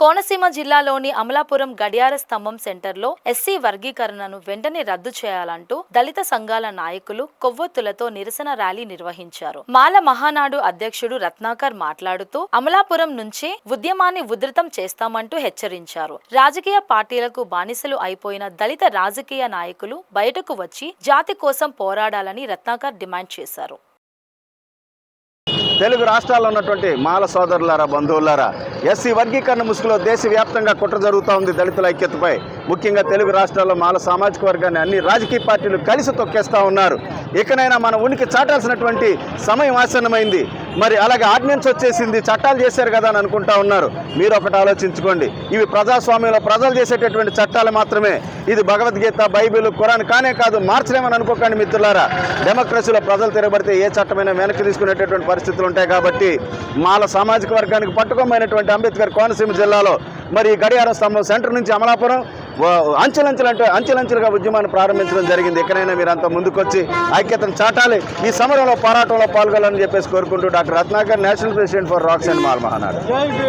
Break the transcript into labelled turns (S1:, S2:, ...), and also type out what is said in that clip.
S1: కోనసీమ జిల్లాలోని అమలాపురం గడియార స్తంభం సెంటర్లో ఎస్సీ వర్గీకరణను వెంటనే రద్దు చేయాలంటూ దళిత సంఘాల నాయకులు కొవ్వొత్తులతో నిరసన ర్యాలీ నిర్వహించారు. మాల మహానాడు అధ్యక్షుడు రత్నాకర్ మాట్లాడుతూ అమలాపురం నుంచే ఉద్యమాన్ని ఉధృతం చేస్తామంటూ హెచ్చరించారు. రాజకీయ పార్టీలకు బానిసలు అయిపోయిన దళిత రాజకీయ నాయకులు బయటకు వచ్చి జాతి కోసం పోరాడాలని రత్నాకర్ డిమాండ్ చేశారు.
S2: తెలుగు రాష్ట్రాల్లో ఉన్నటువంటి మాల సోదరులారా, బంధువులారా, ఎస్సీ వర్గీకరణ ముసుగులో దేశవ్యాప్తంగా కుట్ర జరుగుతూ ఉంది. దళితుల ఐక్యతపై ముఖ్యంగా తెలుగు రాష్ట్రాల్లో మాల సామాజిక వర్గాన్ని అన్ని రాజకీయ పార్టీలు కలిసి తొక్కేస్తూ ఉన్నారు. ఇకనైనా మన ఉనికి చాటాల్సినటువంటి సమయం ఆసన్నమైంది. మరి అలాగే ఆర్డినెన్స్ వచ్చేసింది, చట్టాలు చేశారు కదా అని అనుకుంటా ఉన్నారు. మీరు ఒకటి ఆలోచించుకోండి, ఇవి ప్రజాస్వామ్యంలో ప్రజలు చేసేటటువంటి చట్టాలు మాత్రమే. ఇది భగవద్గీత, బైబిల్, ఖురాన్ కానే కాదు. మార్చలేమని అనుకోకండి మిత్రులారా. డెమోక్రసీలో ప్రజలు తిరగబడితే ఏ చట్టమైనా వెనక్కి తీసుకునేటటువంటి పరిస్థితులు ఉంటాయి. కాబట్టి మాల సామాజిక వర్గానికి పట్టుకోమైనటువంటి అంబేద్కర్ కోనసీమ జిల్లాలో మరి గడియార స్తంభం సెంటర్ నుంచి అమలాపురం అంచెలంచెలుగా ఉద్యమాన్ని ప్రారంభించడం జరిగింది. ఎక్కడైనా మీరంతా ముందుకొచ్చి ఐక్యతను చాటాలి, ఈ సమరంలో పోరాటంలో పాల్గొనాలని చెప్పేసి కోరుకుంటూ doctor Ratnakar, national president for racks and Mala Mahanadu.